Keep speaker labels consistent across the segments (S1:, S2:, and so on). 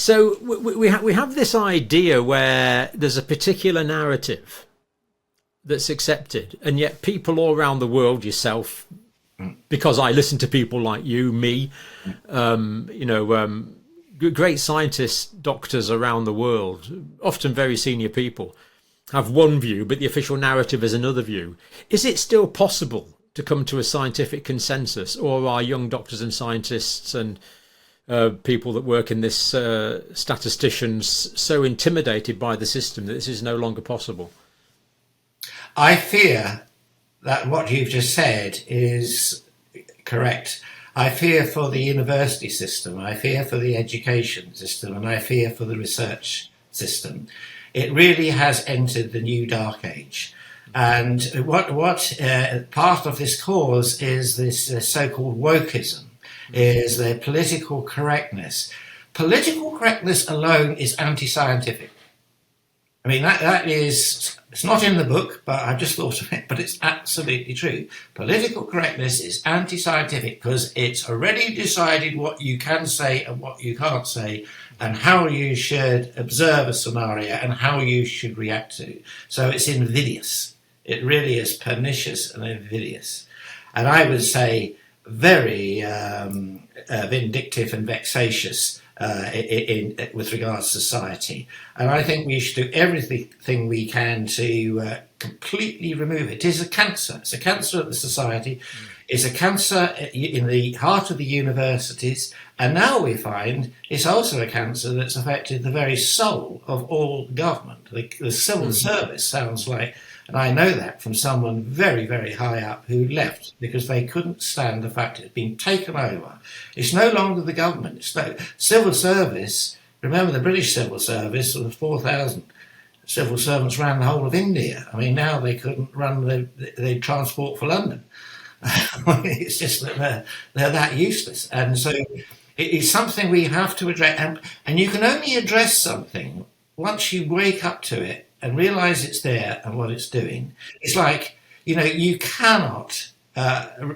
S1: So we have this idea where there's a particular narrative that's accepted, and yet people all around the world, yourself, because I listen to people like you, me, great scientists, doctors around the world, often very senior people, have one view, but the official narrative is another view. Is it still possible to come to a scientific consensus, or are young doctors and scientists and people that work in this, statisticians, so intimidated by the system that this is no longer possible?
S2: I fear that what you've just said is correct. I fear for the university system, I fear for the education system, and I fear for the research system. It really has entered the new dark age. And what part of this cause is this so-called wokeism, is the political correctness. Political correctness alone is anti-scientific. I mean, that is, it's not in the book, but I've just thought of it, but it's absolutely true. Political correctness is anti-scientific because it's already decided what you can say and what you can't say, and how you should observe a scenario and how you should react to. So it's invidious. It really is pernicious and invidious. And I would say very vindictive and vexatious with regards to society. And I think we should do everything we can to completely remove it. It is a cancer. It's a cancer of the society. It's a cancer in the heart of the universities. And now we find it's also a cancer that's affected the very soul of all government. The civil service sounds like, and I know that from someone very, very high up who left because they couldn't stand the fact it had been taken over. It's no longer the government. It's no civil service. Remember, the British civil service was 4,000 civil servants ran the whole of India. I mean, now they couldn't run the transport for London. It's just that they're that useless. And so it is something we have to address. And you can only address something once you wake up to it and realise it's there and what it's doing. It's like, you cannot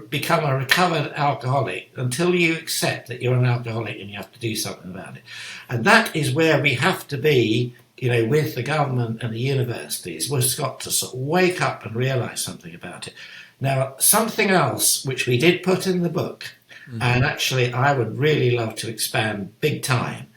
S2: become a recovered alcoholic until you accept that you're an alcoholic and you have to do something about it. And that is where we have to be, with the government and the universities. We've got to sort of wake up and realise something about it. Now, something else which we did put in the book, and actually I would really love to expand big time,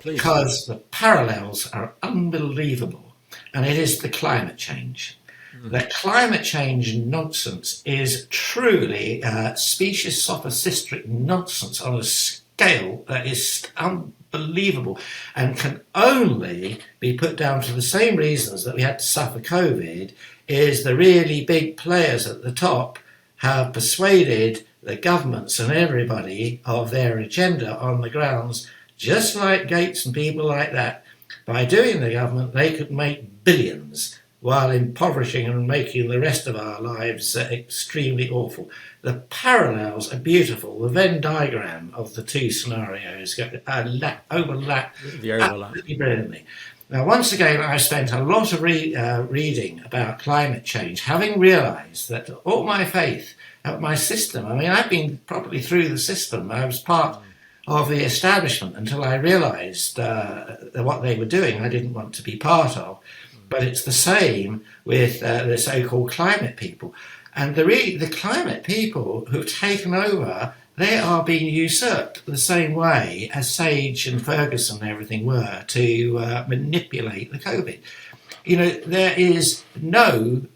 S2: because the parallels are unbelievable. And it is the climate change. The climate change nonsense is truly specious sophistical nonsense on a scale that is unbelievable and can only be put down to the same reasons that we had to suffer COVID. Is the really big players at the top have persuaded the governments and everybody of their agenda on the grounds, just like Gates and people like that. By doing the government, they could make billions while impoverishing and making the rest of our lives extremely awful. The parallels are beautiful. The Venn diagram of the two scenarios overlap absolutely brilliantly. Now, once again, I spent a lot of reading about climate change, having realised that all my faith, my system, I mean, I've been probably through the system. I was part of the establishment until I realised what they were doing I didn't want to be part of. But it's the same with the so-called climate people. And the climate people who've taken over, they are being usurped the same way as Sage and Ferguson and everything were to manipulate the COVID. There is no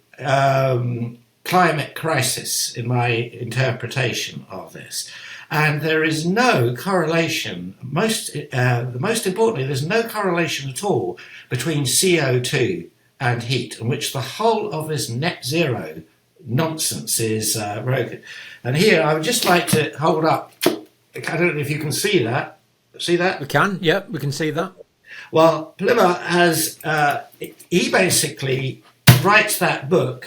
S2: climate crisis in my interpretation of this. And there is no correlation, most importantly, there's no correlation at all between CO2 and heat, in which the whole of this net zero nonsense is broken. And here I would just like to hold up, I don't know if you can see that. See that?
S1: We can, yeah, we can see that.
S2: Well, Plymouth has, he basically writes that book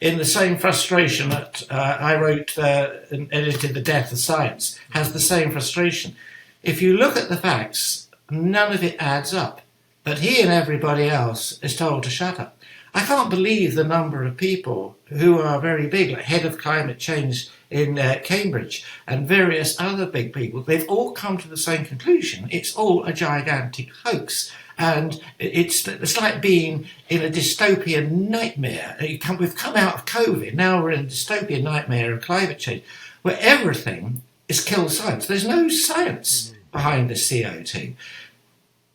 S2: in the same frustration that I wrote and edited The Death of Science, has the same frustration. If you look at the facts, none of it adds up. But he and everybody else is told to shut up. I can't believe the number of people who are very big, like head of climate change in Cambridge and various other big people, they've all come to the same conclusion. It's all a gigantic hoax. And it's like being in a dystopian nightmare. We've come out of COVID, now we're in a dystopian nightmare of climate change, where everything is kill science. There's no science behind the CO2.